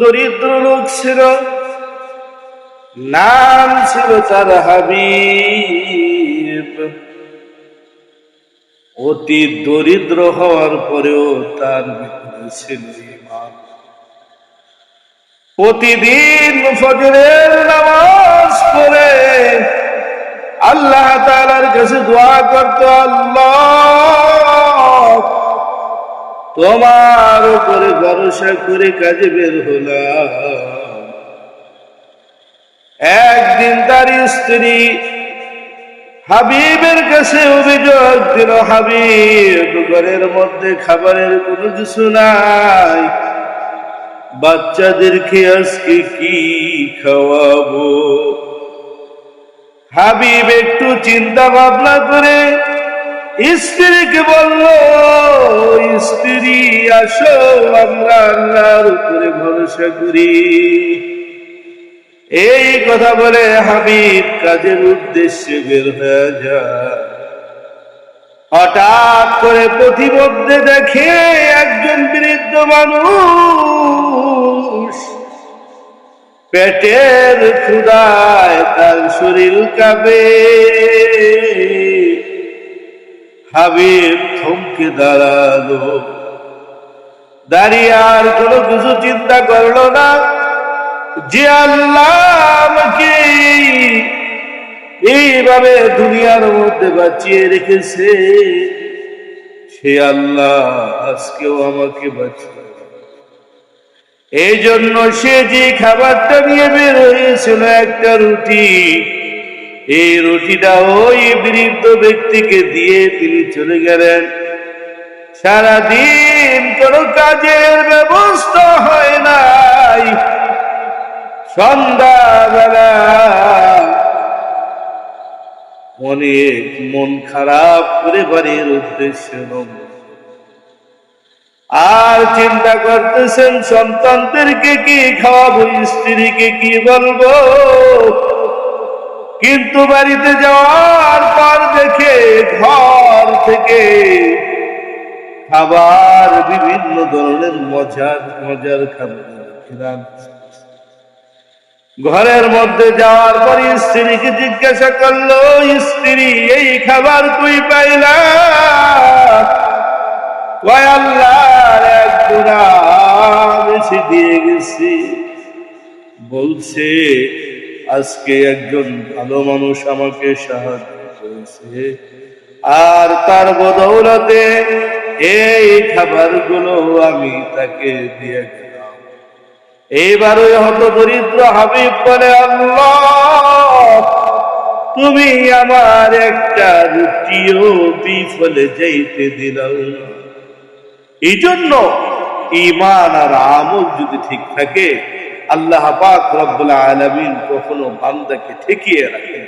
দরিদ্র লোক ছিল, নাম ছিল তার হাবিব। অতি দরিদ্র হওয়ার পরেও তার ভিতরে ছিল ঈমান। প্রতিদিন ফজরের নামাজ পড়ে আল্লাহ তাআলার কাছে দোয়া করত, আল্লাহ তোমার উপরে ভরসা করে কাজে বের হলাম। একদিন তার স্ত্রী হাবিবের কাছে অভিযোগ দিল, হাবিব ঘরের মধ্যে খাবারের কোনো কিছু নাই, বাচ্চাদেরকে আজকে কি খাওয়াবো? হাবিব একটু চিন্তা ভাবনা করে স্ত্রীকে বলল, স্ত্রী আসো আমরা আল্লাহর উপরে ভরসা করি। এই কথা বলে হাবিব কাজের উদ্দেশ্যে বের হয়ে যায়। হঠাৎ করে পথিমধ্যে দেখে একজন বৃদ্ধ মানুষ পেটের ক্ষুধায় তার শরীর কাঁপে। হাবিব থমকে দাঁড়ালো, দাঁড়িয়ে আর কোনো কিছু চিন্তা করলো না, যে আল্লাহ আমাকে এইভাবে দুনিয়ার মধ্যে বাঁচিয়ে রেখেছে, সে আল্লাহ আজকেও আমাকে বাঁচিয়ে। এই জন্য সে যে খাবারটা নিয়ে বের হয়েছিল, একটা রুটি, এই রুটিটা ওই বৃদ্ধ ব্যক্তিকে দিয়ে তিনি চলে গেলেন। সারাদিন কোনো কাজের ব্যবস্থা হয় নাই। সন্ধ্যাবেলা অনেক মন খারাপ করে বাড়ির উদ্দেশ্যে আর চিন্তা করতেছেন সন্তানদেরকে কি খাওয়াবো, স্ত্রীকে কি বলবো। কিন্তু বাড়িতে যাওয়ার পর দেখে ঘর থেকে খাবার, বিভিন্ন ধরনের মজার মজার খাবার। ঘরের মধ্যে যাওয়ার পর স্ত্রীকে জিজ্ঞাসা করলো, স্ত্রী এই খাবার তুই পাইলা? কয় আল্লাহর এক গুনাহ বেশি দিয়ে গেছি। বলছে আজকে একজন ভালো মানুষ আমাকে সাহায্য করেছে, আর তার বদৌলতে এই খাবারগুলো আমি তাকে দিয়ে গেলাম। এইবার ওই হতদরিদ্র হাবিব বলে, আল্লাহ তুমি আমার একটা রুটিও বিফলে যাইতে দিলাম না। এই জন্য ঈমান আর আমল যদি ঠিক থাকে, আল্লাহ পাক রব্বুল আলামিন কখনো বান্দাকে ঠেকিয়ে রাখেন।